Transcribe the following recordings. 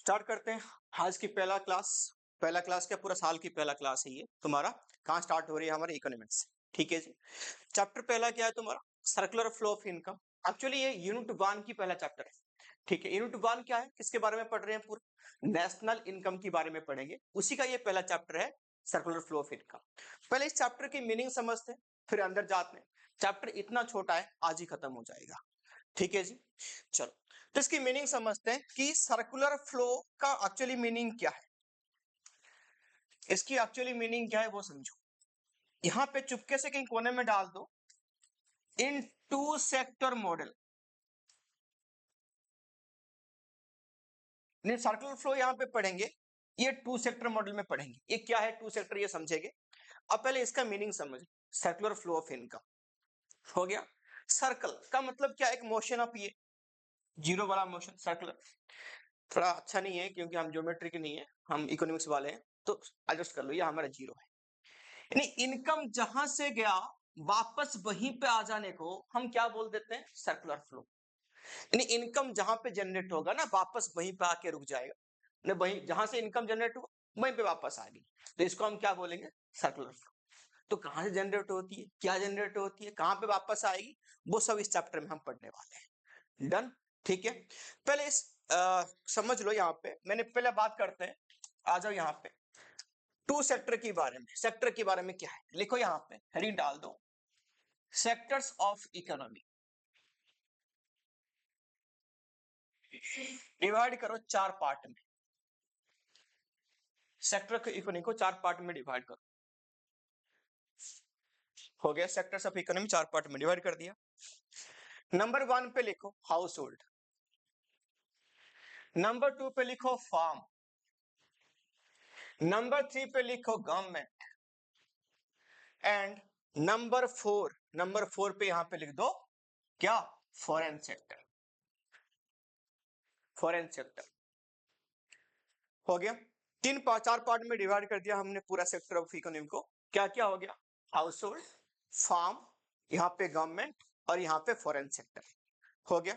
Start करते हैं आज की पहला क्लास क्या पूरा साल की पहला क्लास है ये तुम्हारा। कहाँ स्टार्ट हो रही है? हमारे इकोनॉमिक्स। ठीक है जी। चैप्टर पहला क्या है तुम्हारा? Circular flow of income. Actually ये यूनिट 1 की पहला चैप्टर है। ठीक है, यूनिट 1 क्या है, किसके बारे में पढ़ रहे हैं? पूरा नेशनल इनकम के बारे में पढ़ेंगे, उसी का ये पहला चैप्टर है, सर्कुलर फ्लो ऑफ इनकम। पहले इस चैप्टर की मीनिंग समझते हैं, फिर अंदर जाते हैं। चैप्टर इतना छोटा है, आज ही खत्म हो जाएगा। ठीक है जी। चलो, तो इसकी मीनिंग समझते हैं कि सर्कुलर फ्लो का एक्चुअली मीनिंग क्या है। इसकी एक्चुअली मीनिंग क्या है वो समझो। यहां पे चुपके से कहीं कोने में डाल दो, in two sector model. Circular flow यहां पे पढ़ेंगे, ये टू सेक्टर मॉडल में पढ़ेंगे। ये क्या है टू सेक्टर, ये समझेंगे। अब पहले इसका मीनिंग समझ। सर्कुलर फ्लो ऑफ इनकम हो गया। सर्कल का मतलब क्या? एक मोशन ऑफ ये जीरो वाला मोशन। सर्कुलर थोड़ा अच्छा नहीं है क्योंकि हम ज्योमेट्री के नहीं है, हम इकोनॉमिक्स वाले हैं, तो एडजस्ट कर लो, ये हमारा जीरो है। यानी इनकम जहां से गया वापस वहीं पे आ जाने को हम क्या बोल देते हैं? Circular flow. यानी इनकम जहां पे जनरेट होगा ना, वापस वहीं पे आके रुक जाएगा ना, वहीं जहां से इनकम जनरेट हुआ वहीं पे वापस आ गई, तो इसको हम क्या बोलेंगे? Circular flow. तो कहां से जनरेट होती है, क्या जनरेट होती है, कहां पे वापस आएगी, वो सब इस चैप्टर में हम पढ़ने वाले हैं। डन। ठीक है, पहले इस समझ लो। यहाँ पे मैंने पहले बात करते हैं, आ जाओ यहाँ पे टू सेक्टर के बारे में। सेक्टर के बारे में क्या है लिखो, यहाँ पे हेडिंग डाल दो, सेक्टर्स ऑफ इकोनॉमी। डिवाइड करो चार पार्ट में, सेक्टर के इकोनॉमी को चार पार्ट में डिवाइड करो। हो गया, सेक्टर्स ऑफ इकोनॉमी चार पार्ट में डिवाइड कर दिया। नंबर 1 पे लिखो हाउस होल्ड, नंबर 2 पे लिखो फार्म, नंबर 3 पे लिखो गवर्नमेंट, एंड नंबर 4 पे यहां पे लिख दो क्या? Foreign sector. फॉरेन सेक्टर हो गया। चार पार्ट में डिवाइड कर दिया हमने पूरा सेक्टर ऑफ इकोनॉमी को। क्या क्या हो गया? हाउस होल्ड, फार्म, यहाँ पे गवर्नमेंट, और यहाँ पे फॉरेन सेक्टर। हो गया।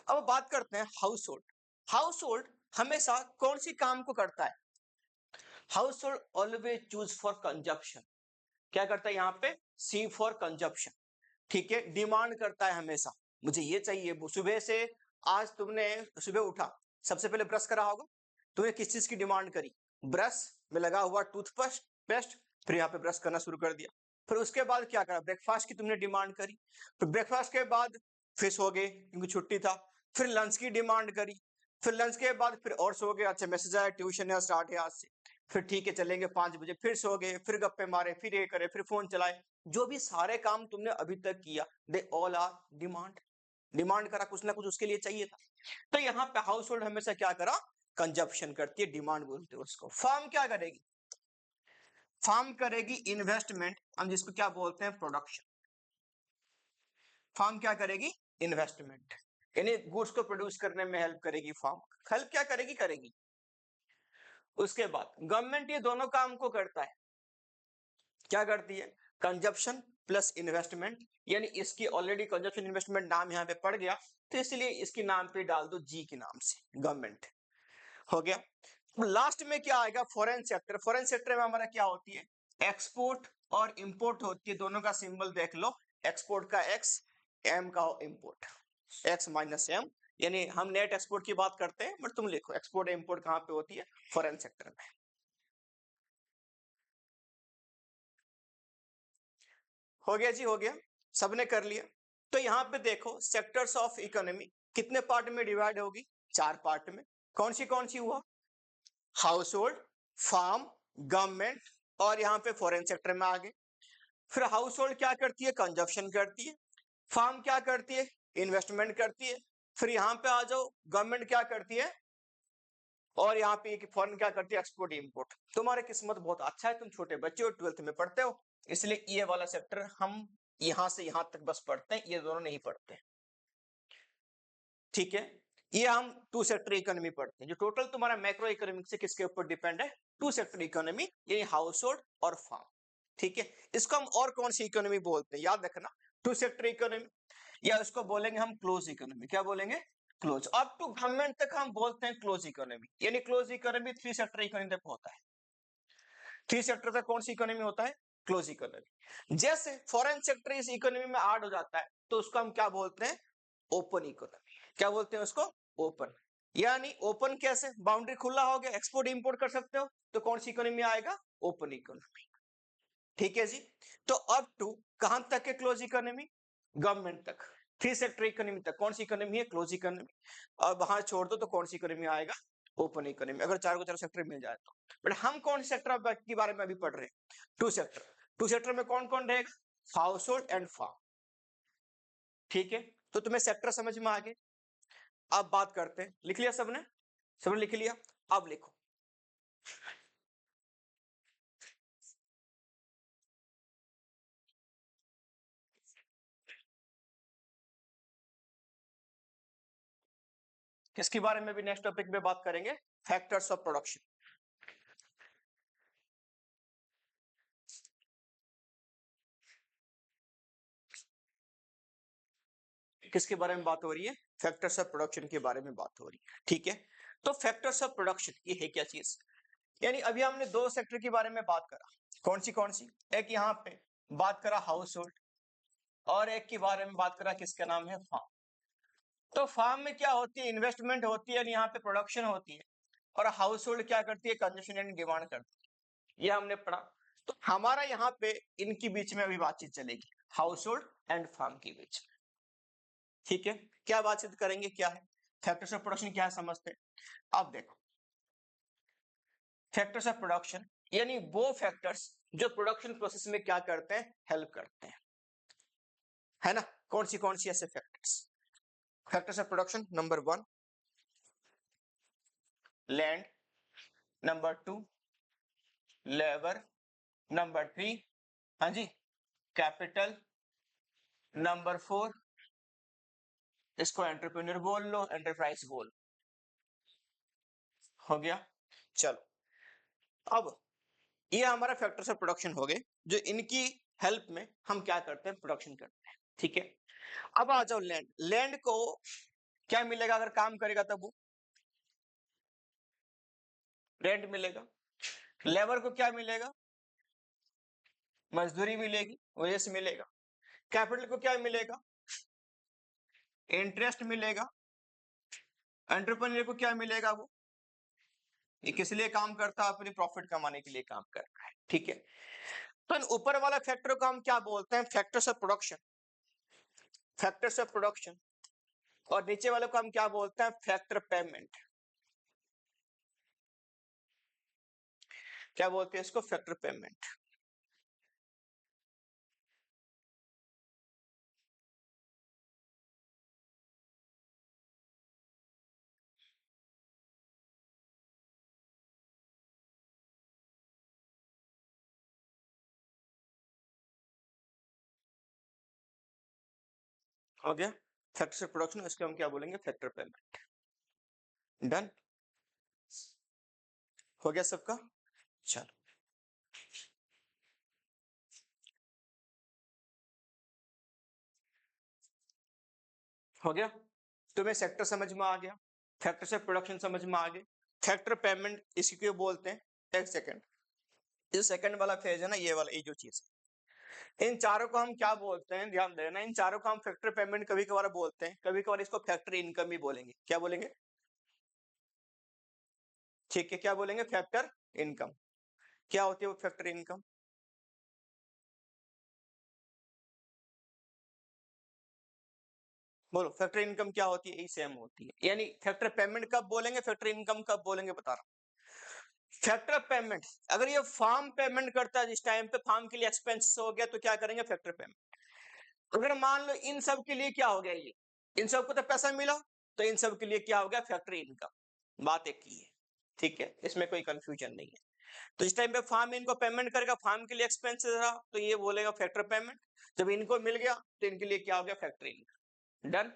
अब बात करते हैं हाउस होल्ड। हाउस होल्ड हमेशा कौन सी काम को करता है? House hold always choose for consumption. क्या करता है यहाँ पे? सी फॉर कंजप्शन। ठीक है, डिमांड करता है हमेशा, मुझे ये चाहिए। वो सुबह से, आज तुमने सुबह उठा, सबसे पहले ब्रश करा होगा, तुमने किस चीज की डिमांड करी? ब्रश में लगा हुआ टूथपेस्ट पेस्ट, फिर यहाँ पे ब्रश करना शुरू कर दिया। फिर उसके बाद क्या करा? ब्रेकफास्ट की तुमने डिमांड करी। फिर ब्रेकफास्ट के बाद फिर सो गए क्योंकि छुट्टी था। फिर लंच की डिमांड करी। फिर लंच के बाद फिर और सो गए, अच्छा मैसेज आया ट्यूशन है स्टार्ट है आज से। फिर ठीक है चलेंगे 5 बजे, फिर सो गए, फिर गप्पे मारे, फिर ये करे, फिर फोन चलाए। जो भी सारे काम तुमने अभी तक किया, they all are demand. Demand करा, कुछ ना कुछ उसके लिए चाहिए था। तो यहाँ पे हाउस होल्ड हमेशा क्या करा? कंजप्शन करती है, डिमांड बोलते हैं उसको। फार्म क्या करेगी? फार्म करेगी इन्वेस्टमेंट, हम जिसको क्या बोलते हैं? प्रोडक्शन। फार्म क्या करेगी? इन्वेस्टमेंट, यानी गुड्स को प्रोड्यूस करने में हेल्प करेगी फार्म। हेल्प क्या करेगी? करेगी। उसके बाद गवर्नमेंट ये दोनों काम को करता है। क्या करती है? कंजप्शन प्लस इन्वेस्टमेंट, यानी इसकी ऑलरेडी कंजप्शन इन्वेस्टमेंट नाम यहाँ पे पड़ गया, तो इसलिए इसके नाम पे डाल दो जी के नाम से, गवर्नमेंट। हो गया। लास्ट में क्या आएगा? Foreign sector. फॉरेन सेक्टर में हमारा क्या होती है? एक्सपोर्ट और इंपोर्ट होती है, दोनों का सिंबल देख लो। एक्सपोर्ट का एक्स, एम का इंपोर्ट, एक्स माइनस एम, यानी हम नेट एक्सपोर्ट की बात करते हैं, बट तुम लिखो एक्सपोर्ट इंपोर्ट कहां पे होती है? फॉरेन सेक्टर में। हो गया जी, हो गया, सबने कर लिया। तो यहां पे देखो सेक्टर्स ऑफ इकोनॉमी कितने पार्ट में डिवाइड होगी? चार पार्ट में। कौन सी हुआ? हाउस होल्ड, फार्म, गवर्नमेंट, और यहाँ पे फॉरेन सेक्टर में आ गए। फिर हाउस होल्ड क्या करती है? कंजप्शन करती है। फार्म क्या करती है? इन्वेस्टमेंट करती है। फिर यहाँ पे आ जाओ, गवर्नमेंट क्या करती है? और यहाँ पे फॉरेन क्या करती है? Export import. तुम्हारी किस्मत बहुत अच्छा है, तुम छोटे बच्चे हो, 12th में पढ़ते हो, इसलिए ये वाला सेक्टर हम यहां से यहां तक बस पढ़ते हैं, ये दोनों नहीं पढ़ते। ठीक है, ये हम टू सेक्टर इकोनॉमी पढ़ते हैं। जो टोटल तुम्हारा मैक्रो इकोनॉमिक से किसके ऊपर डिपेंड है? टू सेक्टर इकोनॉमी, यानी हाउस होल्ड और फार्म। ठीक है, इसको हम और कौन सी इकोनॉमी बोलते हैं? याद रखना, टू सेक्टर इकोनॉमी, या उसको बोलेंगे हम क्लोज इकोनॉमी। क्या बोलेंगे? क्लोज, अप टू गवर्नमेंट तक हम बोलते हैं क्लोज इकोनॉमी, यानी क्लोज इकोनॉमी 3 सेक्टर इकोनॉमी तक होता है। 3 सेक्टर तक कौन सी इकोनॉमी होता है? Close economy. जैसे फॉरेन सेक्टर इस इकोनॉमी में ऐड हो जाता है तो उसको हम क्या बोलते हैं? Open economy. क्या बोलते हैं उसको? ओपन। यानी ओपन कैसे? बाउंड्री खुला हो गया, एक्सपोर्ट इंपोर्ट कर सकते हो, तो कौन सी इकोनॉमी आएगा? Open economy. ठीक है जी। तो अप टू कहां तक है क्लोज इकोनॉमी? गवर्नमेंट तक। 3 सेक्टर इकोनॉमी तक कौन सी इकोनॉमी है? Close economy. और बाहर छोड़ दो तो कौन सी इकोनॉमी आएगा? ओपन इकोनॉमी, अगर चार को चार सेक्टर मिल जाए तो। बट हम कौन से सेक्टर के बारे में अभी पढ़ रहे हैं? 2 सेक्टर। 2 सेक्टर में कौन कौन रहेगा? Household and firm. ठीक है, तो तुम्हें सेक्टर समझ में आ गए। अब बात करते हैं, लिख लिया सबने? सबने लिख लिया? अब लिखो। किसके बारे में भी नेक्स्ट टॉपिक में बात करेंगे? Factors of production. किसके बारे में बात हो रही है? फैक्टर्स ऑफ प्रोडक्शन के बारे में बात हो रही है। ठीक है, तो फैक्टर्स ऑफ प्रोडक्शन ये है क्या चीज? यानी अभी हमने 2 सेक्टर के बारे में बात करा। कौन सी? एक यहाँ पे बात करा हाउस होल्ड, और एक के बारे में बात करा, किसका नाम है? फार्म। तो फार्म में क्या होती है? इन्वेस्टमेंट होती है, यहाँ पे प्रोडक्शन होती है। और हाउस होल्ड क्या करती है? कंजम्पशन एंड डिमांड करती है। ये हमने पढ़ा। तो हमारा यहाँ पे इनके बीच में अभी बातचीत चलेगी, हाउस होल्ड एंड फार्म के बीच। ठीक है, क्या बातचीत करेंगे? क्या है फैक्टर्स ऑफ प्रोडक्शन, क्या है समझते हैं। अब देखो, फैक्टर्स ऑफ प्रोडक्शन यानी वो फैक्टर्स जो प्रोडक्शन प्रोसेस में क्या करते हैं? हेल्प करते हैं, है ना? कौन सी ऐसे factors? Factors of production, number 1 land, number 2 labour, number 3 हाँ जी कैपिटल, नंबर 4 इसको एंटरप्रेन्योर बोल लो, एंटरप्राइज बोल। हो गया। चलो, अब ये हमारा फैक्टर्स ऑफ प्रोडक्शन हो गए, जो इनकी हेल्प में हम क्या करते हैं? प्रोडक्शन करते हैं। ठीक है, अब आ जाओ लैंड। लैंड को क्या मिलेगा अगर काम करेगा? तब वो रेंट मिलेगा। लेबर को क्या मिलेगा? मजदूरी मिलेगी, वजह से मिलेगा। कैपिटल को क्या मिलेगा? इंटरेस्ट मिलेगा। एंटरप्रेन्योर को क्या मिलेगा? वो ये किस लिए काम करता है? अपनी प्रॉफिट कमाने के लिए काम कर रहा है। ठीक है, तो इन ऊपर वाला फैक्टर को हम क्या बोलते हैं? Factors of production. Factors of production. और नीचे वाले को हम क्या बोलते हैं? Factor payment. क्या बोलते हैं इसको? Factor payment. हो गया फैक्टर्स ऑफ प्रोडक्शन, इसको हम क्या बोलेंगे? Factor payment. डन, हो गया सबका? चलो, हो गया। तुम्हें सेक्टर समझ में आ गया, फैक्टर से प्रोडक्शन समझ में आ गए, फैक्टर पेमेंट इसी को बोलते हैं। एक सेकंड, ये सेकंड वाला फेज है ना, ये वाला, ये जो चीज है, इन चारों को हम क्या बोलते हैं? ध्यान देना, इन चारों को हम फैक्टर पेमेंट कभी कभार बोलते हैं, कभी कभार इसको फैक्टर इनकम भी बोलेंगे। क्या बोलेंगे? ठीक है, क्या बोलेंगे? Factor income. क्या होती है वो फैक्टर इनकम? बोलो, फैक्टर इनकम क्या होती है? यही सेम होती है। यानी फैक्टर पेमेंट कब बोलेंगे, फैक्टर इनकम कब बोलेंगे, बता रहा हूं। फैक्टर पेमेंट, अगर ये फार्म पेमेंट करता है, जिस टाइम पे फार्म के लिए एक्सपेंस हो गया, तो क्या करेंगे? Factor payment. अगर मान लो इन सब के लिए क्या हो गया, ये इन सबको तो पैसा मिला, तो इन सब के लिए क्या हो गया? Factor income. बात एक ही है। ठीक है, इसमें कोई कंफ्यूजन नहीं है। तो इस टाइम पे फार्म इनको पेमेंट करेगा, फार्म के लिए एक्सपेंसेस रहा, तो ये बोलेगा फैक्टर पेमेंट। जब इनको मिल गया तो इनके लिए क्या हो गया? Factor income. डन,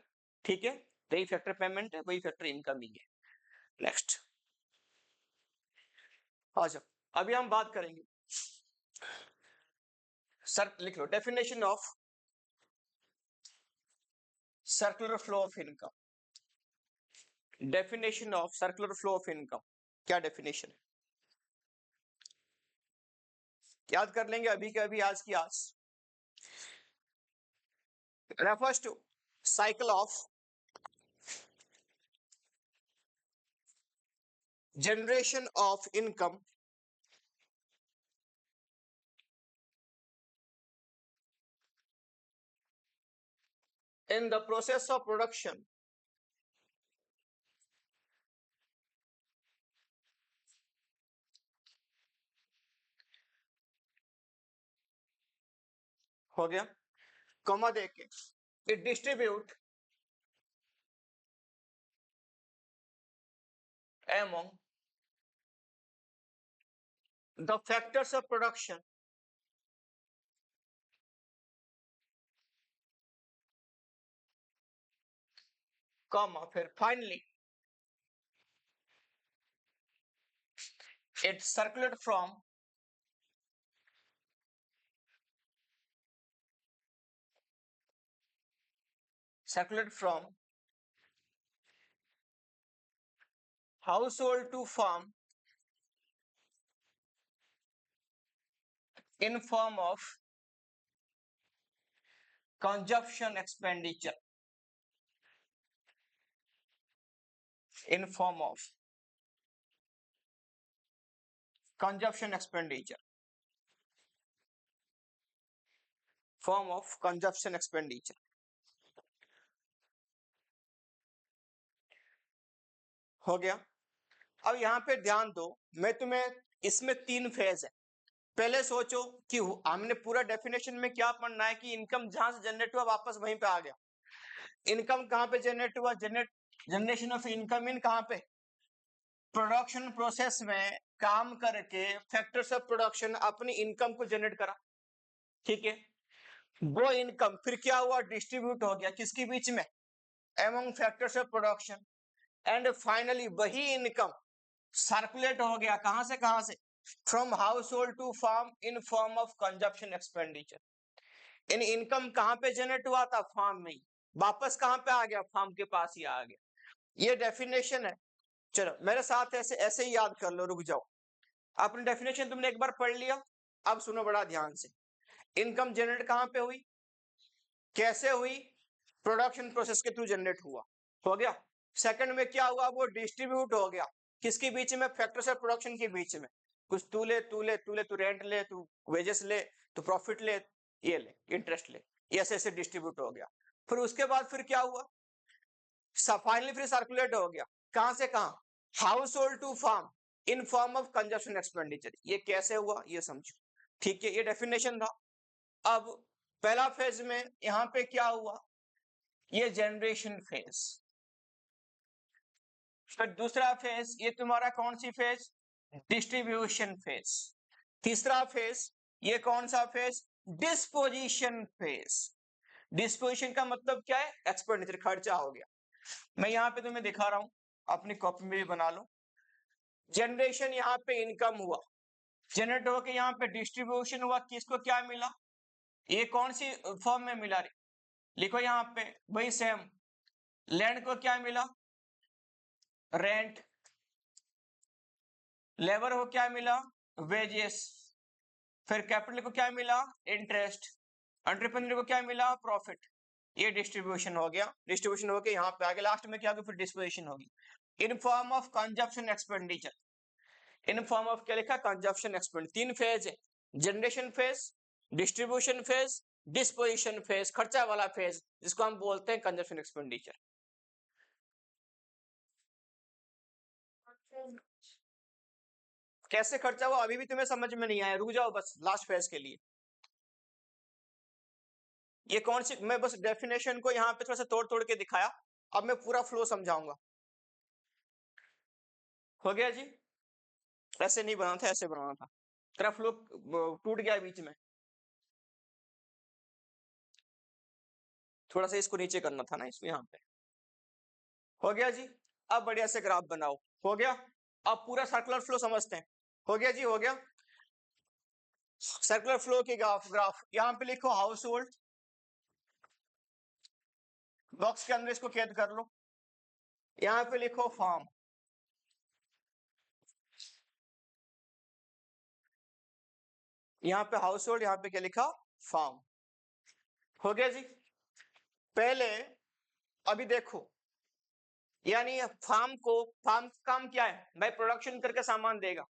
ठीक है, तो यही फैक्टर पेमेंट है, वही फैक्टर इनकम ही है। नेक्स्ट आ जाओ, अभी हम बात करेंगे। सर लिख लो, definition of circular flow of income. Definition of circular flow of income, क्या डेफिनेशन है? याद कर लेंगे अभी के अभी, आज की आज। Refers to cycle of generation of income in the process of production हो गया, कॉमा देके it distribute among the factors of production comma फिर finally it circulated from household to farm in form of consumption expenditure, in form of consumption expenditure, form of consumption expenditure। हो गया। अब यहाँ पे ध्यान दो, मैं तुम्हें इसमें 3 फेज है। पहले सोचो कि हमने पूरा डेफिनेशन में क्या पढ़ना है कि इनकम जहां से जनरेट हुआ वापस वहीं पे आ गया। इनकम कहां पे जनरेट हुआ? जनरेशन ऑफ इनकम इन कहां पे? प्रोडक्शन प्रोसेस में काम करके फैक्टर्स ऑफ प्रोडक्शन अपनी इनकम को जनरेट करा, ठीक है। वो इनकम फिर क्या हुआ? डिस्ट्रीब्यूट हो गया किसके बीच में? Among factors of production. And finally वही इनकम सर्कुलेट हो गया कहां से कहां से? From household to firm in form of consumption expenditure. In income कहां पे जनरेट हुआ था? फार्म में ही। वापस कहां पे आ गया? फार्म के पास ही आ गया। ये डेफिनेशन है। चलो मेरे साथ ऐसे ऐसे ही याद कर लो, रुक जाओ। अपनी डेफिनेशन तुमने एक बार पढ़ लिया, अब सुनो बड़ा ध्यान से। इनकम जनरेट कहां पे हुई? कैसे हुई? प्रोडक्शन प्रोसेस के थ्रू जनरेट हुआ, हो गया। सेकंड में क्या हुआ? वो डिस्ट्रीब्यूट हो गया किसके बीच में? फैक्टर्स ऑफ प्रोडक्शन के बीच में। कुछ तू ले तू ले तू ले, तू रेंट ले, तू वेजेस ले, तू प्रॉफिट ले, ये ले इंटरेस्ट ले, ऐसे ऐसे डिस्ट्रीब्यूट हो गया। फिर उसके बाद फिर क्या हुआ? फाइनली फिर सर्कुलेट हो गया कहां से कहां? Household to firm in form of consumption expenditure. ये कैसे हुआ ये समझो, ठीक है। ये डेफिनेशन था। अब पहला फेज में यहां पे क्या हुआ? ये जनरेशन फेज। फिर दूसरा फेज ये तुम्हारा कौन सी फेज? Distribution phase. तीसरा फेज ये कौन सा फेज? Disposition phase. डिस्पोजिशन का मतलब क्या है? एक्सपेंडिचर, खर्चा हो गया। मैं यहां पे तुम्हें दिखा रहा हूं, अपनी कॉपी में भी बना लो। जनरेशन यहाँ पे इनकम हुआ, जनरेट होकर यहाँ पे डिस्ट्रीब्यूशन हुआ, किसको क्या मिला? ये कौन सी फॉर्म में मिला? लिखो यहाँ पे वही सेम। लैंड को क्या मिला? रेंट। लेबर को क्या मिला? वेजेस। फिर कैपिटल को क्या मिला? इंटरेस्ट। एंटरप्रेन्योर को क्या मिला? प्रॉफिट। ये डिस्ट्रीब्यूशन हो गया। डिस्ट्रीब्यूशन हो गया यहाँ पे आगे लास्ट में क्या होगा? फिर डिस्पोजिशन होगी इन form of consumption expenditure. In form of क्या लिखा? Consumption expenditure. 3 फेज है, generation phase, distribution phase, disposition phase, खर्चा वाला फेज, जिसको हम बोलते हैं कंजप्शन एक्सपेंडिचर। कैसे खर्चा हुआ अभी भी तुम्हें समझ में नहीं आया? रुक जाओ बस लास्ट फेज के लिए। ये कौन सी, मैं बस डेफिनेशन को यहाँ पे थोड़ा सा तोड़ तोड़ के दिखाया, अब मैं पूरा फ्लो समझाऊंगा। हो गया जी? ऐसे नहीं बनाना था, ऐसे बनाना था। तेरा फ्लो टूट गया बीच में, थोड़ा सा इसको नीचे करना था ना इसमें, यहाँ पे। हो गया जी? अब बढ़िया से ग्राफ बनाओ। हो गया? अब पूरा सर्कुलर फ्लो समझते हैं। हो गया जी? हो गया। सर्कुलर फ्लो की ग्राफ यहाँ पे लिखो हाउस होल्ड, बॉक्स के अंदर इसको कैद कर लो। यहां पे लिखो फार्म, यहां पे हाउस होल्ड, यहां पे क्या लिखा, फार्म। हो गया जी। पहले अभी देखो, यानी फार्म को, फार्म का काम क्या है भाई, प्रोडक्शन करके सामान देगा।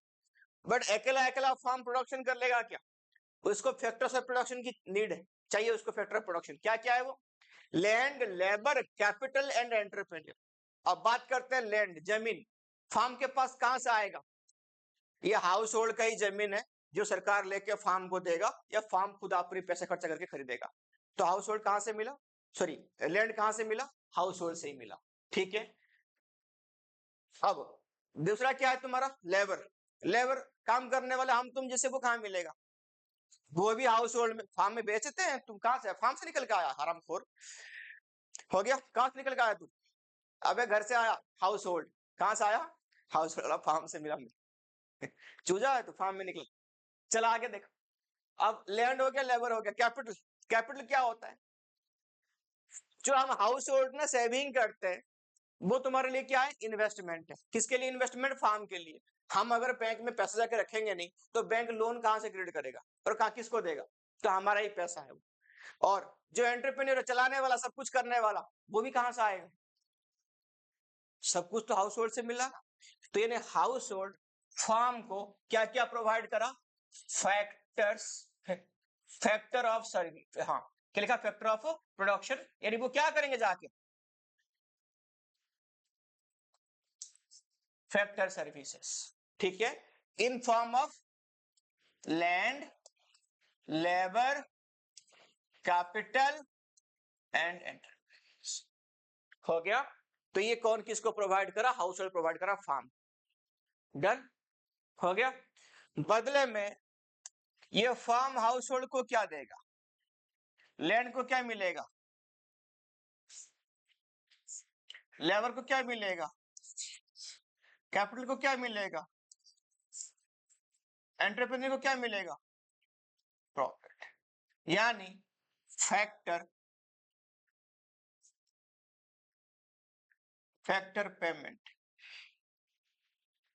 बट अकेला अकेला फार्म प्रोडक्शन कर लेगा क्या, उसको फैक्टर्स ऑफ प्रोडक्शन की नीड है, चाहिए उसको फैक्टर ऑफ प्रोडक्शन। क्या क्या है वो, land, labour, capital and entrepreneur. अब बात करते हैं लैंड, जमीन। फार्म के पास कहां से आएगा, ये हाउस होल्ड का ही जमीन है जो सरकार लेके फार्म को देगा, या फार्म खुद अपने पैसे खर्चा करके खरीदेगा। तो हाउस होल्ड कहां से मिला, सॉरी लैंड कहां से मिला, हाउस होल्ड से ही मिला। ठीक है। अब दूसरा क्या है तुम्हारा, लेबर। लेबर काम करने वाले हम तुम जैसे, वो कहां मिलेगा, वो भी हाउस होल्ड में, फार्म में बेचते हैं। तुम कहां से, फार्म से निकल के आया हरामखोर। हो गया, कहां से निकल के आया तू, अबे घर से आया, हाउस होल्ड। कहां से आया, हाउस होल्ड, फार्म से मिला। चूजा है तो फार्म में निकल। चला आगे देख। अब लैंड हो गया, लेबर हो गया, कैपिटल। कैपिटल क्या होता है, जो हम हाउस होल्ड में सेविंग करते हैं, वो तुम्हारे लिए क्या है, इन्वेस्टमेंट है। किसके लिए इन्वेस्टमेंट, फार्म के लिए। हम अगर बैंक में पैसा जाके रखेंगे नहीं, तो बैंक लोन कहां से क्रेडिट करेगा, और कहां किसको देगा, तो हमारा ही पैसा है वो। और जो एंटरप्रेन्योर चलाने वाला, सब कुछ करने वाला, वो भी कहां से आएगा, सब कुछ तो हाउस होल्ड से मिला। तो यानी हाउस होल्ड फार्म को क्या क्या प्रोवाइड करा, फैक्टर्स, फैक्टर ऑफ सर्विस, हाँ क्या लिखा, फैक्टर ऑफ प्रोडक्शन। यानी वो क्या करेंगे जाके, फैक्टर सर्विसेज। ठीक है, इन form of land, labour, capital and enterprise. हो गया। तो ये कौन किसको प्रोवाइड करा, हाउस होल्ड प्रोवाइड करा, फार्म। डन, हो गया। बदले में ये फार्म हाउस होल्ड को क्या देगा, लैंड को क्या मिलेगा, लेबर को क्या मिलेगा, कैपिटल को क्या मिलेगा, एंटरप्रेन्योर को क्या मिलेगा, प्रॉफिट। यानी फैक्टर, फैक्टर पेमेंट,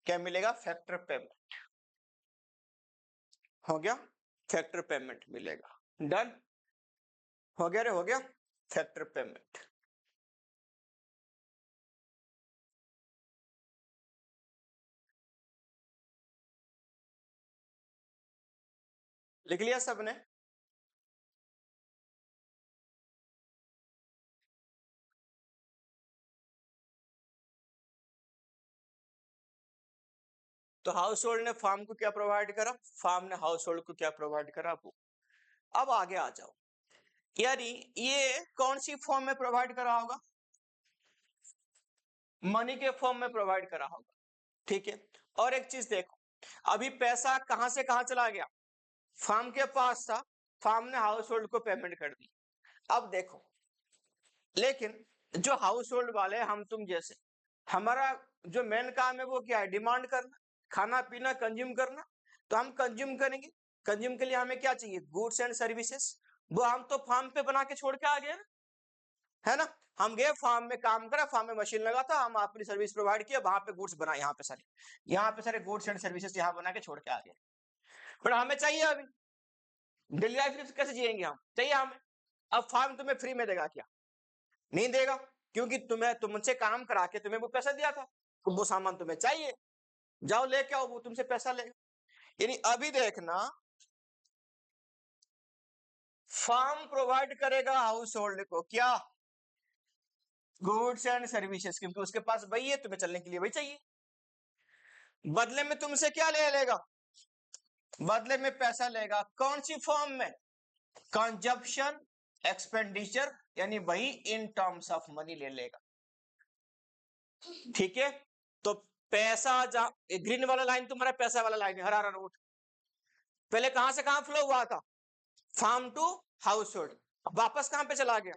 क्या मिलेगा, फैक्टर पेमेंट। हो गया, फैक्टर पेमेंट मिलेगा। डन, हो गया रे, हो गया, फैक्टर पेमेंट। लिख लिया सबने, तो हाउस होल्ड ने फार्म को क्या प्रोवाइड करा, फार्म ने हाउस होल्ड को क्या प्रोवाइड करा। अब आगे आ जाओ, यानी ये कौन सी फॉर्म में प्रोवाइड करा होगा, मनी के फॉर्म में प्रोवाइड करा होगा। ठीक है। और एक चीज देखो, अभी पैसा कहां से कहां चला गया, फार्म के पास था, फार्म ने हाउस होल्ड को पेमेंट कर दी। अब देखो, लेकिन जो हाउस होल्ड वाले हम तुम जैसे, हमारा जो मेन काम है वो क्या है, डिमांड करना, खाना पीना कंज्यूम करना। तो हम कंज्यूम करेंगे, कंज्यूम के लिए हमें क्या चाहिए, गुड्स एंड सर्विसेज। वो हम तो फार्म पे बना के छोड़ के आ गए, है ना। हम गए फार्म में काम करा, फार्म में मशीन लगा था, हम अपनी सर्विस प्रोवाइड किया, वहां पे गुड्स बनाए, यहाँ पे सारे गुड्स एंड सर्विसेज यहाँ बना के छोड़ के आ गए। बट हमें चाहिए अभी, डेली लाइफ कैसे जिएंगे हम, चाहिए हमें। अब फार्म तुम्हें फ्री में देगा क्या, नहीं देगा, क्योंकि तुम्हें, तुमसे काम करा के तुम्हें वो पैसा दिया था, तो वो सामान तुम्हें चाहिए, जाओ लेके आओ, वो तुमसे पैसा लेगा। यानी अभी देखना, फार्म प्रोवाइड करेगा हाउस होल्ड को क्या, गुड्स एंड सर्विसेज, क्योंकि उसके पास वही है, तुम्हें चलने के लिए वही चाहिए। बदले में तुमसे क्या ले लेगा, बदले में पैसा लेगा, कौन सी फॉर्म में, कंजप्शन एक्सपेंडिचर, यानी वही इन टर्म्स ऑफ मनी ले लेगा। ठीक है। तो पैसा, जहां ग्रीन वाला लाइन तुम्हारा पैसा वाला लाइन है, हरा हरा नोट, पहले कहां से कहां फ्लो हुआ था, फार्म टू हाउस होल्ड, वापस कहां पे चला गया,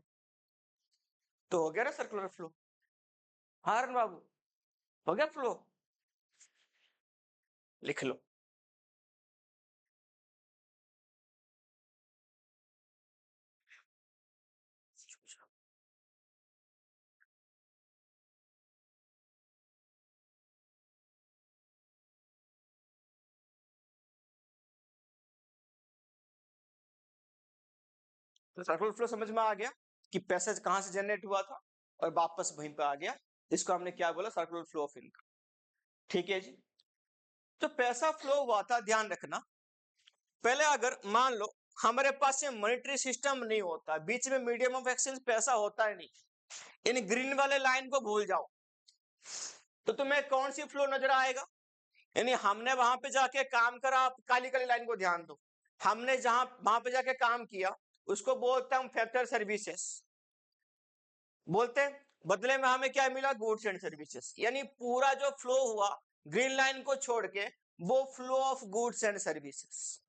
तो हो गया ना सर्कुलर फ्लो। हारन बाबू, हो गया फ्लो, लिख लो। तो सर्कुलर फ्लो समझ में आ गया कि पैसा कहां से जनरेट हुआ था और वापस वहीं पे आ गया। इसको हमने क्या बोला, सर्कुलर फ्लो ऑफ इनकम। ठीक है जी। तो पैसा फ्लो हुआ था, ध्यान रखना। पहले अगर मान लो हमारे पास ये मॉनेटरी सिस्टम नहीं होता, बीच में मीडियम ऑफ एक्सचेंज पैसा होता है नहीं, इन ग्रीन वाले लाइन को भूल जाओ, तो तुम्हें कौन सी फ्लो नजर आएगा? यानी हमने वहां पे जाके काम करा, आप काली काली लाइन को ध्यान दो, हमने जहां वहां पे जाके काम किया उसको बोलते हैं हम फैक्टर सर्विसेज बोलते हैं, बदले में हमें क्या मिला, गुड्स एंड सर्विसेज। यानी पूरा जो फ्लो हुआ ग्रीन लाइन को छोड़ के वो flow of goods and services,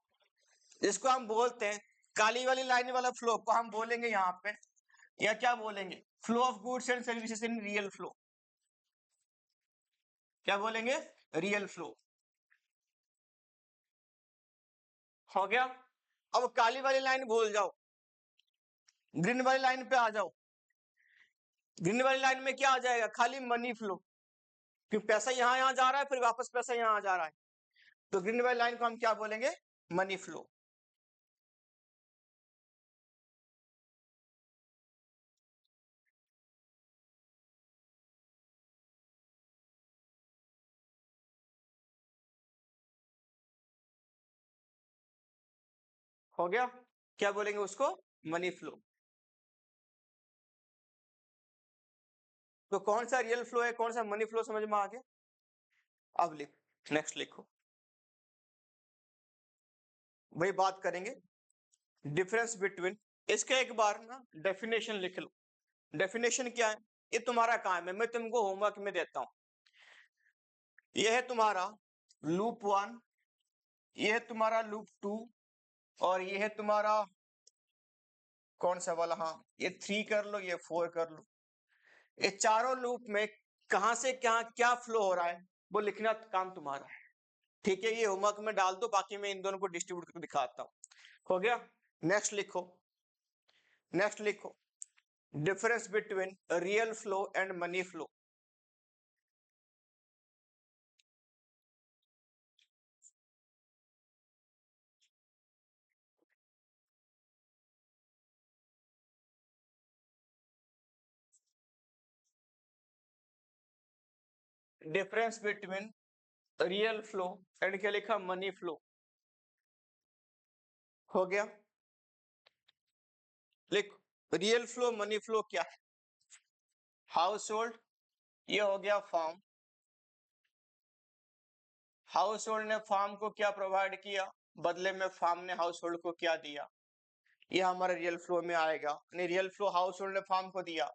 इसको हम बोलते हैं काली वाली लाइन वाला फ्लो को हम बोलेंगे यहाँ पे, या क्या बोलेंगे, flow of goods and services in real flow. क्या बोलेंगे, रियल फ्लो। हो गया। अब काली वाली लाइन भूल जाओ, ग्रीन वाली लाइन पे आ जाओ। ग्रीन वाली लाइन में क्या आ जाएगा, खाली मनी फ्लो, क्योंकि पैसा यहां जा रहा है फिर वापस पैसा यहां जा रहा है, तो ग्रीन वाली लाइन को हम क्या बोलेंगे, मनी फ्लो। हो गया। क्या बोलेंगे उसको, मनी फ्लो। तो कौन सा रियल फ्लो है, कौन सा मनी फ्लो, समझ में आ गया। अब लिख, नेक्स्ट लिखो, वही बात करेंगे, डिफरेंस बिटवीन। इसका एक बार ना डेफिनेशन लिख लो। डेफिनेशन क्या है, ये तुम्हारा काम है, मैं तुमको होमवर्क में देता हूं। यह है तुम्हारा लूप 1, यह है तुम्हारा लूप 2, और ये है तुम्हारा कौन सा वाला, हाँ ये 3 कर लो, ये 4 कर लो। ये चारों लूप में कहां से क्या क्या फ्लो हो रहा है वो लिखना काम तुम्हारा है। ठीक है, ये होमवर्क में डाल दो, बाकी मैं इन दोनों को डिस्ट्रीब्यूट करके दिखाता हूं। हो गया। नेक्स्ट लिखो, नेक्स्ट लिखो, difference between real flow and money flow. Difference between real flow and क्या लिखा, मनी फ्लो। हो गया। लिखो, रियल फ्लो मनी फ्लो क्या है। हाउस होल्ड, ये हो गया फार्म, हाउस होल्ड ने फार्म को क्या प्रोवाइड किया, बदले में फार्म ने हाउस होल्ड को क्या दिया, ये हमारे रियल फ्लो में आएगा। रियल फ्लो, हाउस होल्ड ने फार्म को दिया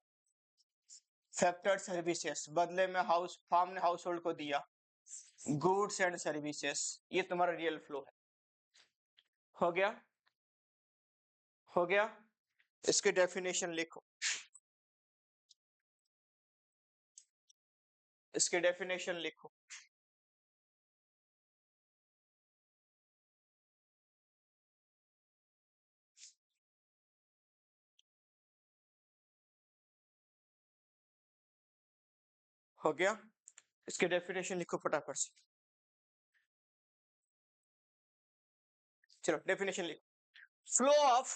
फैक्टर्ड सर्विसेज, बदले में हाउस फार्म ने हाउस होल्ड को दिया गुड्स एंड सर्विसेज, ये तुम्हारा रियल फ्लो है। हो गया। हो गया। इसके डेफिनेशन लिखो, इसके डेफिनेशन लिखो। हो गया। इसके डेफिनेशन लिखो फटाफट से, चलो डेफिनेशन लिखो। फ्लो ऑफ,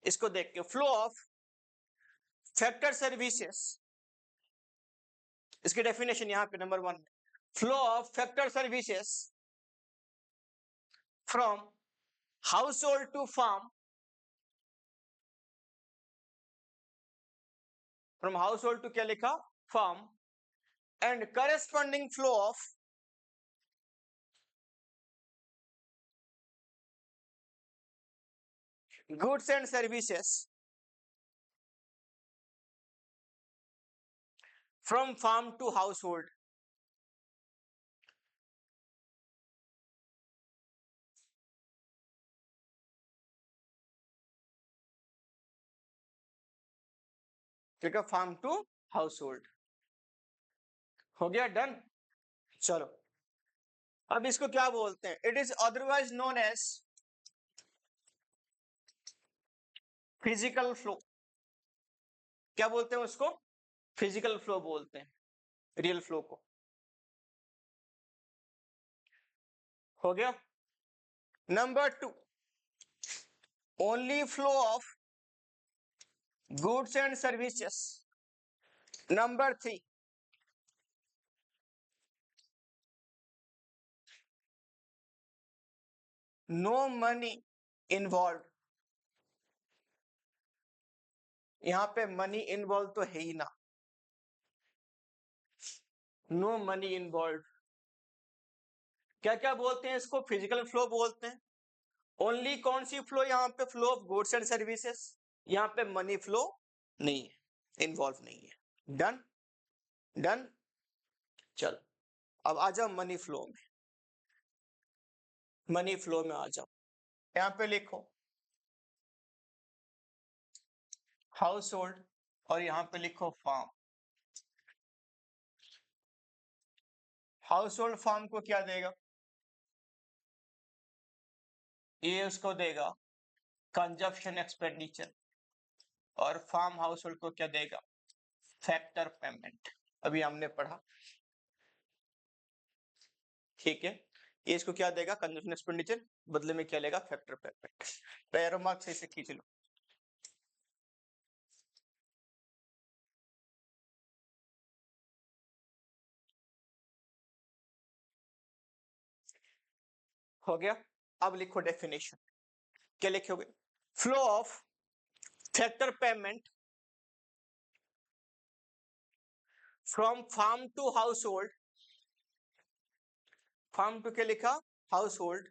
इसको देख के, फ्लो ऑफ फैक्टर सर्विसेज, इसकी डेफिनेशन यहां पे number 1, flow of factor services from household to firm, from household to क्या लिखा, firm, and corresponding flow of goods and services from firm to household. ठीक है, farm to house hold. हो गया, done. चलो, अब इसको क्या बोलते हैं, it is otherwise known as physical flow. क्या बोलते हैं उसको, फिजिकल फ्लो बोलते हैं रियल फ्लो को। हो गया। Number 2, only flow of goods and services. Number 3, no money involve. यहां पे मनी इन्वॉल्व तो है ही ना, नो मनी इन्वॉल्व। क्या क्या बोलते हैं इसको? फिजिकल फ्लो बोलते हैं। ओनली कौन सी फ्लो? यहाँ पे flow of goods and services. यहाँ पे मनी फ्लो नहीं है, इन्वॉल्व नहीं है। Done done. चल अब आ जाओ मनी फ्लो में, मनी फ्लो में आ जाओ। यहाँ पे लिखो हाउस होल्ड और यहाँ पे लिखो फार्म। हाउस होल्ड फार्म को क्या देगा? ये उसको देगा कंजप्शन एक्सपेंडिचर, और फार्म हाउस होल्ड को क्या देगा? Factor payment. अभी हमने पढ़ा, ठीक है। ये इसको क्या देगा? कंजप्शन एक्सपेंडिचर, बदले में क्या लेगा? Factor payment. तो एरो मार्क सही से खींच लो। हो गया। अब लिखो डेफिनेशन। क्या लिखोगे? Flow of factor payment from firm to household. Firm to क्या लिखा? Household.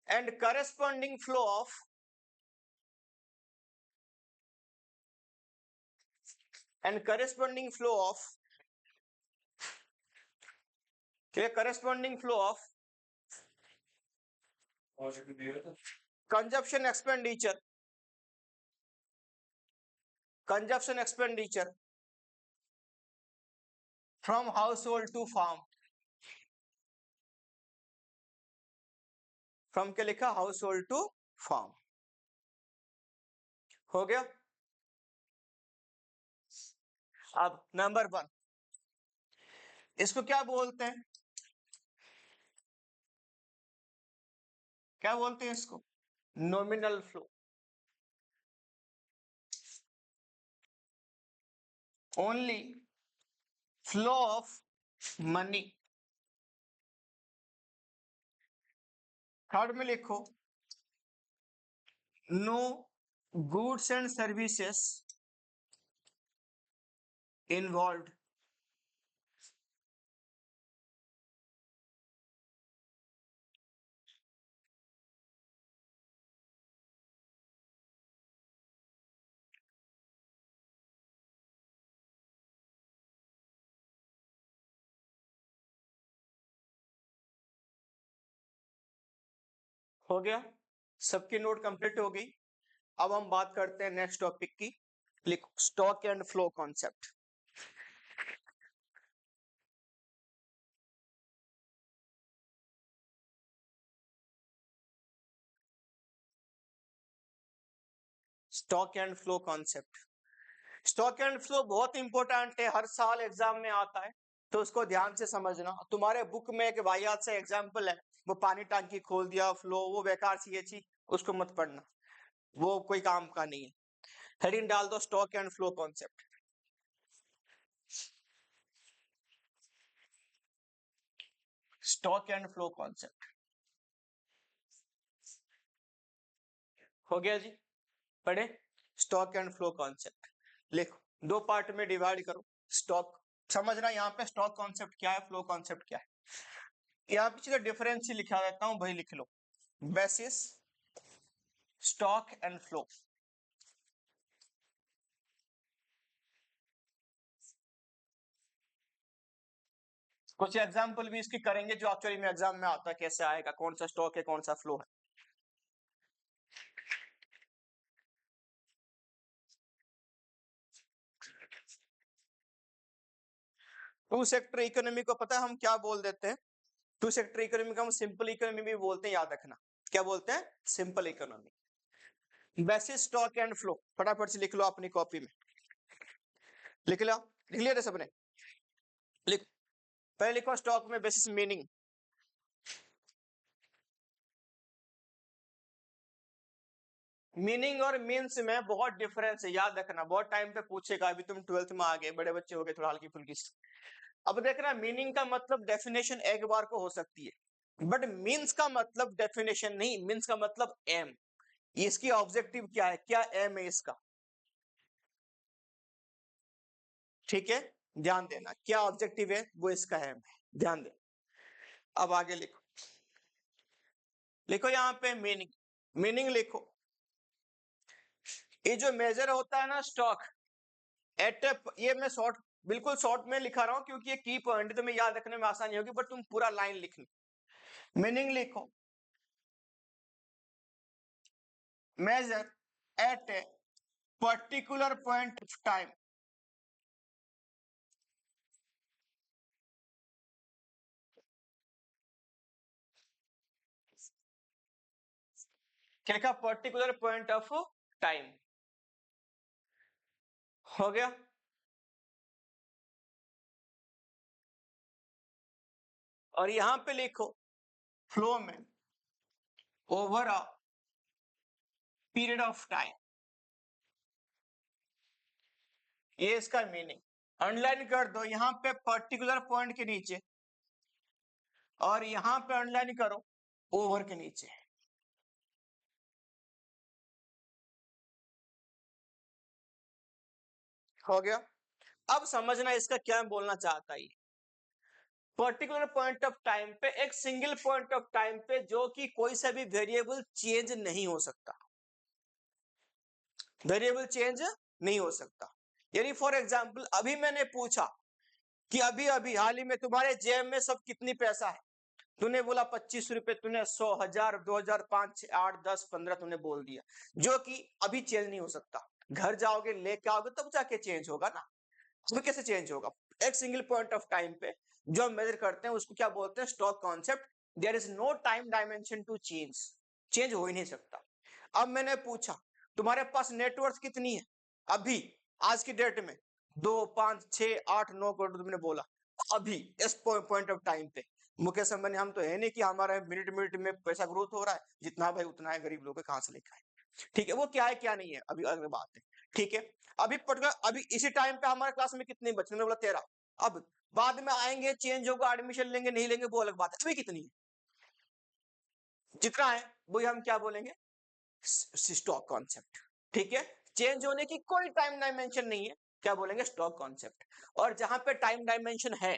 And corresponding flow of corresponding flow of consumption expenditure, from household to firm. From क्या लिखा? Household to firm. हो गया। अब number 1, इसको क्या बोलते हैं? क्या बोलते हैं इसको? Nominal flow. Only flow of money. Third में लिखो no goods and services involve. हो गया। सबकी नोट कंप्लीट हो गई। अब हम बात करते हैं नेक्स्ट टॉपिक की। लिखो stock and flow concept. Stock and flow concept. Stock and flow बहुत इंपॉर्टेंट है, हर साल एग्जाम में आता है, तो उसको ध्यान से समझना। तुम्हारे बुक में एक वाहियात से एग्जाम्पल है, वो पानी टांकी खोल दिया फ्लो, वो बेकार सी है चीज, उसको मत पढ़ना, वो कोई काम का नहीं है। हेडिंग डाल दो stock and flow concept. Stock and flow concept हो गया जी। पढ़े स्टॉक एंड फ्लो कॉन्सेप्ट। लिखो, दो पार्ट में डिवाइड करो। स्टॉक समझना, यहाँ पे स्टॉक कॉन्सेप्ट क्या है, फ्लो कॉन्सेप्ट क्या है। यहाँ पीछे डिफरेंस ही लिखा देता हूं, वही लिख लो। Basis, stock and flow. कुछ एग्जाम्पल भी इसकी करेंगे जो एक्चुअली में एग्जाम में आता है, कैसे आएगा, कौन सा स्टॉक है कौन सा फ्लो है। टू सेक्टर इकोनॉमी को पता है हम क्या बोल देते हैं? टू सेक्टर इकोनॉमी को हम सिंपल इकोनॉमी भी बोलते हैं, याद रखना। क्या बोलते हैं? Simple economy. Basis, stock and flow फटाफट से लिख लो अपनी कॉपी में। लिख लो, लिख लिया सबने? लिख, पहले लिखो स्टॉक में बेसिस मीनिंग। मीनिंग और मीन्स में बहुत डिफरेंस है, याद रखना, बहुत टाइम पे पूछेगा। अभी तुम 12th में आ गए, बड़े बच्चे हो गए, थोड़ा हल्की फुल्की। अब देखना, मीनिंग का मतलब डेफिनेशन एक बार को हो सकती है, बट मीन्स का मतलब डेफिनेशन नहीं, मीन्स का मतलब एम। इसकी ऑब्जेक्टिव क्या है, क्या एम है इसका, ठीक है, ध्यान देना, क्या ऑब्जेक्टिव है वो इसका एम है, ध्यान दे। अब आगे लिखो, लिखो यहाँ पे मीनिंग, मीनिंग लिखो। ये जो मेजर होता है ना स्टॉक एट, ये मैं शॉर्ट, बिल्कुल शॉर्ट में लिखा रहा हूं क्योंकि ये की पॉइंट तो मैं याद रखने में आसानी होगी, बट तुम पूरा लाइन लिखनी। मीनिंग लिखो, measure at a particular point of time. क्या क्या, पर्टिकुलर पॉइंट ऑफ टाइम, हो गया। और यहां पे लिखो फ्लो में over a period of time, ये इसका मीनिंग। अंडरलाइन कर दो यहां पे पर्टिकुलर पॉइंट के नीचे, और यहां पे अंडरलाइन करो ओवर के नीचे, हो गया। अब समझना इसका क्या बोलना चाहता है। पर्टिकुलर पॉइंट ऑफ टाइम पे, एक सिंगल पॉइंट ऑफ टाइम पे जो कि कोई सा भी वेरिएबल चेंज नहीं हो सकता, वेरिएबल चेंज नहीं हो सकता। यानी फॉर एग्जांपल अभी मैंने पूछा कि अभी अभी हाल ही में तुम्हारे जेब में सब कितनी पैसा है, तूने बोला 25 रुपए, तूने 100, 1000, 2000, 5, 8, 10, 15 तूने बोल दिया, जो कि अभी चेंज नहीं हो सकता। घर जाओगे लेके आओगे तब जाके चेंज होगा ना, उसमें कैसे चेंज होगा। एक सिंगल पॉइंट ऑफ टाइम पे जो हम मेजर करते हैं उसको क्या बोलते हैं, stock concept. There is no time dimension to change, change हो ही नहीं सकता। अब मैंने पूछा तुम्हारे पास नेटवर्थ कितनी है अभी, आज की डेट में, 2, 5, 6, 8, 9 करोड़ तुमने बोला अभी इस पॉइंट ऑफ टाइम पे। मुकेश अंबानी हम तो है नहीं कि हमारा मिनट मिनट में पैसा ग्रोथ हो रहा है, जितना भाई उतना है, गरीब लोग कहां से लेकर आए, ठीक है, वो क्या है क्या नहीं है अभी अगली बात है, ठीक है। अभी पर्टिकुलर अभी इसी टाइम पे हमारे क्लास में कितने बच्चे, मैंने बोला 13। अब बाद में आएंगे, चेंज होगा, एडमिशन लेंगे नहीं लेंगे वो अलग बात है, अभी कितनी है, जितना है वही हम क्या बोलेंगे, स्टॉक कॉन्सेप्ट, ठीक है। चेंज होने की कोई टाइम डायमेंशन नहीं है, क्या बोलेंगे, स्टॉक कॉन्सेप्ट। और जहां पे टाइम डायमेंशन है,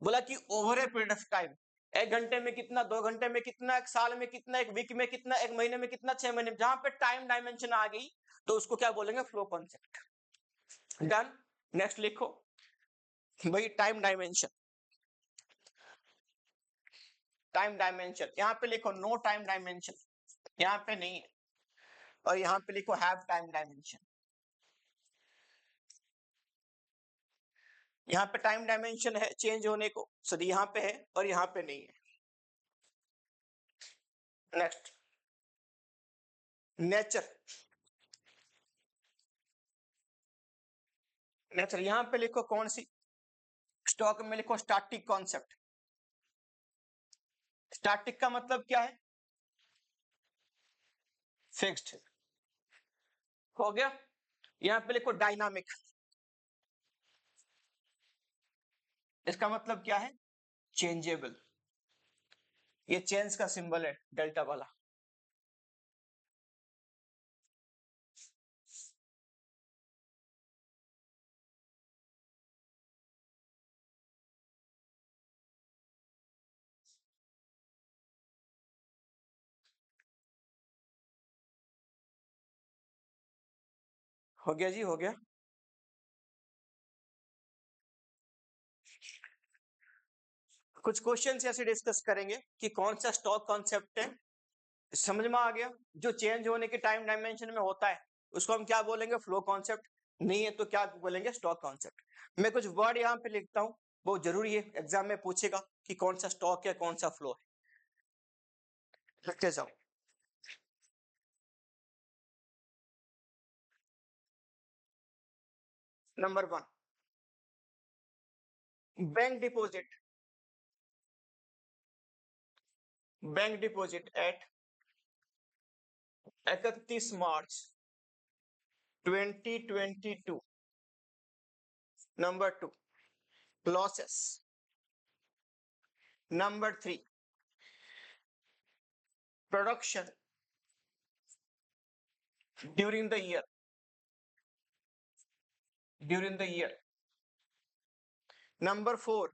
बोला कि over a period of time, 1 घंटे में कितना, 2 घंटे में कितना, 1 साल में कितना, 1 वीक में कितना, 1 महीने में कितना, 6 महीने में, जहां पे टाइम डायमेंशन आ गई तो उसको क्या बोलेंगे, फ्लो कॉन्सेप्ट। डन। नेक्स्ट लिखो भाई टाइम डायमेंशन, टाइम डायमेंशन यहां पे लिखो नो टाइम डायमेंशन, यहां पे नहीं है। और यहां पे लिखो हैव टाइम डायमेंशन, यहाँ पे टाइम डायमेंशन है चेंज होने को, सॉरी यहाँ पे है और यहाँ पे नहीं है। नेक्स्ट, नेचर, नेचर यहाँ पे लिखो कौन सी, स्टॉक में लिखो स्टैटिक कॉन्सेप्ट। स्टैटिक का मतलब क्या है, फिक्स्ड, हो गया। यहाँ पे लिखो डायनामिक, इसका मतलब क्या है, चेंजेबल, ये चेंज का सिंबल है डेल्टा वाला। हो गया जी, हो गया। कुछ क्वेश्चन ऐसे डिस्कस करेंगे कि कौन सा स्टॉक कॉन्सेप्ट है, समझ में आ गया। जो चेंज होने के टाइम डायमेंशन में होता है उसको हम क्या बोलेंगे, फ्लो कॉन्सेप्ट। नहीं है तो क्या बोलेंगे, स्टॉक कॉन्सेप्ट। मैं कुछ वर्ड यहाँ पे लिखता हूँ, बहुत जरूरी है, एग्जाम में पूछेगा कि कौन सा स्टॉक है कौन सा फ्लो है, लिखते जाओ। Number 1, bank deposit, bank deposit eight 31 March 2022। Number 2, losses. Number 3, production during the year, during the year. Number 4,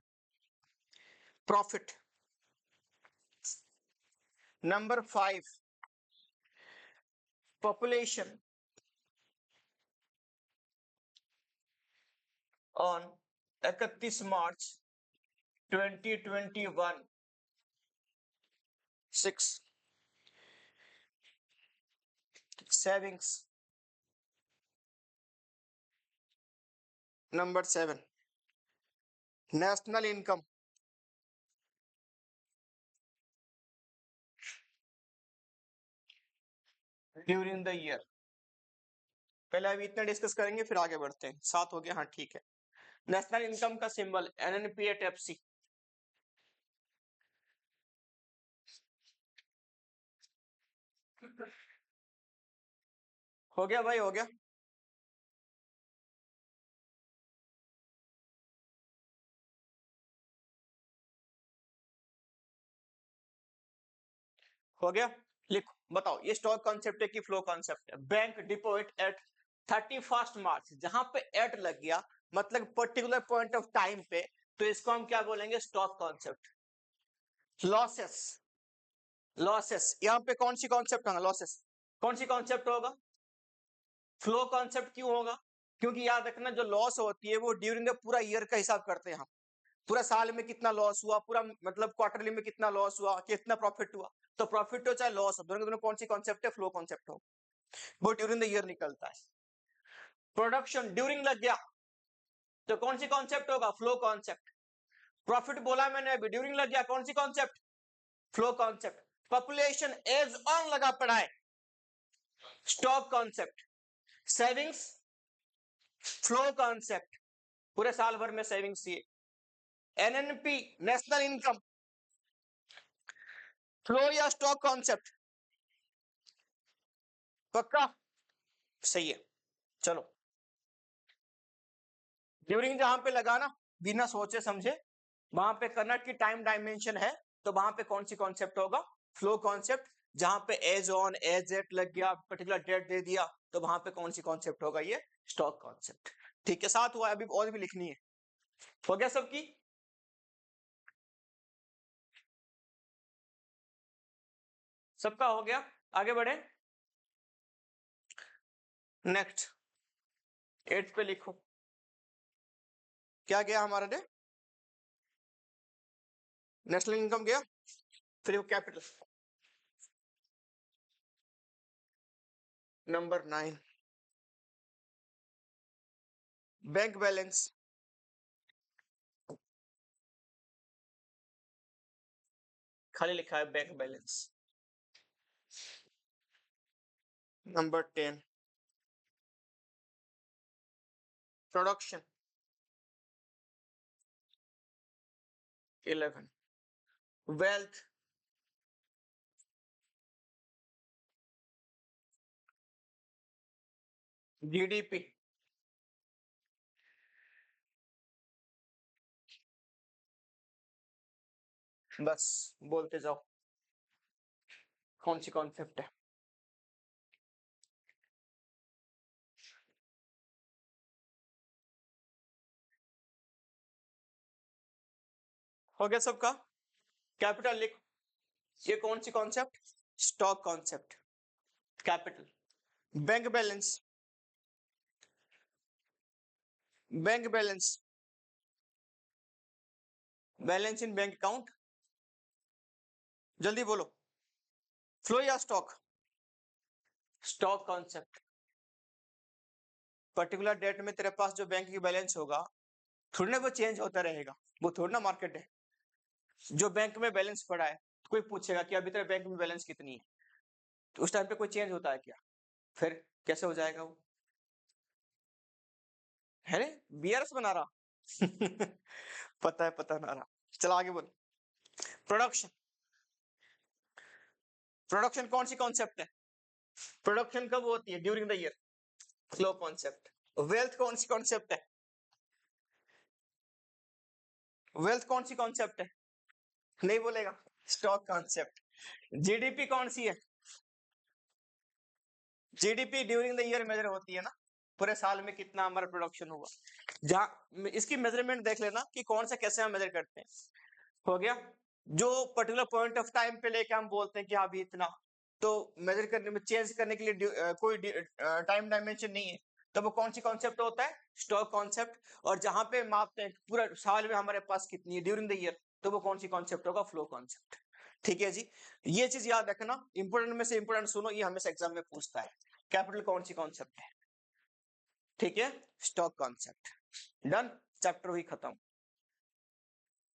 profit. Number 5, population on 31 March 2021। 6, savings. Number 7, national income. During the year. पहले अभी इतना discuss करेंगे फिर आगे बढ़ते हैं। 7 हो गया, हाँ ठीक है। नेशनल इनकम का सिंबल NNP@FC। हो गया भाई, हो गया। हो गया, लिखो बताओ। ये स्टॉक कॉन्सेप्ट है कि फ्लो कॉन्सेप्ट है? बैंक डिपॉजिट एट 31 मार्च, जहां पे एट लग गया मतलब पर्टिकुलर पॉइंट ऑफ टाइम पे, तो इसको हम क्या बोलेंगे? Stock concept. लॉसेस, लॉसेस यहाँ पे कौन सी कॉन्सेप्ट होगा? लॉसेस कौन सी कॉन्सेप्ट होगा? Flow concept. क्यों होगा? क्योंकि याद रखना, जो लॉस होती है वो ड्यूरिंग द पूरा ईयर का हिसाब करते हैं हम। पूरा साल में कितना लॉस हुआ, पूरा मतलब क्वार्टरली में कितना लॉस हुआ, कितना प्रॉफिट हुआ। तो प्रॉफिट हो चाहे लॉस हो, दोनों दोनों कौन सी कॉन्सेप्ट है? फ्लो कॉन्सेप्ट हो। वो ड्यूरिंग द ईयर निकलता है। प्रोडक्शन ड्यूरिंग लग गया तो कौन सी कॉन्सेप्ट होगा? Flow concept. प्रॉफिट बोला मैंने अभी, ड्यूरिंग लग गया, कौन सी concept? Flow concept. Population as on लगा पड़ा है, stock concept. Savings, flow concept, पूरे साल भर में सेविंग्स चाहिए। NNP, नेशनल इनकम, फ्लो या स्टॉक कॉन्सेप्ट? पक्का? सही है। चलो, ड्यूरिंग जहां पे लगाना, बिना सोचे समझे वहां पे करना कि टाइम डायमेंशन है, तो वहां पे कौन सी कॉन्सेप्ट होगा? Flow concept. जहां पे एज ऑन एज एट लग गया, पर्टिकुलर डेट दे दिया, तो वहां पे कौन सी कॉन्सेप्ट होगा? ये स्टॉक कॉन्सेप्ट। ठीक है, 7 हुआ, अभी और भी लिखनी है। हो गया सबकी? सबका हो गया, आगे बढ़े। नेक्स्ट 8 पे लिखो, क्या गया हमारा डे? नेशनल इनकम गया, फिर वो कैपिटल। Number 9, bank balance. खाली लिखा है bank balance. Number 10, production. 11, wealth. GDP। बस बोलते जाओ कौन सी कॉन्सेप्ट है। हो गया सबका? कैपिटल लिखो, ये कौन सी concept? Stock concept. Capital. Bank balance, bank balance, balance in bank account. जल्दी बोलो, फ्लो या stock? Stock concept. Particular date में तेरे पास जो बैंक की बैलेंस होगा, थोड़ी ना वो चेंज होता रहेगा, वो थोड़ी ना मार्केट है। जो बैंक में बैलेंस पड़ा है, कोई पूछेगा कि अभी तेरे बैंक में बैलेंस कितनी है, तो उस टाइम पे कोई चेंज होता है क्या? फिर कैसे हो जाएगा वो? है रे, बीआरएस बना रहा। पता ना रहा। चलो आगे बोल। प्रोडक्शन, प्रोडक्शन कौन सी कॉन्सेप्ट है? प्रोडक्शन कब होती है? During the year, flow concept. Wealth कौन सी कॉन्सेप्ट है? वेल्थ कौन सी कॉन्सेप्ट है? नहीं बोलेगा, स्टॉक कॉन्सेप्ट। जीडीपी कौन सी है? GDP during the year measure होती है ना, पूरे साल में कितना हमारा प्रोडक्शन हुआ। जहां इसकी मेजरमेंट देख लेना कि कौन सा कैसे हम मेजर करते हैं। हो गया। जो पर्टिकुलर पॉइंट ऑफ टाइम पे लेके हम बोलते हैं कि हाँ अभी इतना, तो मेजर करने में चेंज करने के लिए कोई टाइम डायमेंशन नहीं है, तो वो कौन सी कॉन्सेप्ट होता है? Stock concept. और जहां पे मापते हैं पूरा साल में हमारे पास कितनी है ड्यूरिंग द ईयर, तो वो कौन सी कॉन्सेप्ट होगा? Flow concept. ठीक है जी, ये चीज याद रखना, इंपोर्टेंट में से इंपोर्टेंट सुनो, ये हमेशा एग्जाम में पूछता है। कैपिटल कौन सी कॉन्सेप्ट है? ठीक है, स्टॉक कॉन्सेप्ट। डन, चैप्टर हुई खत्म।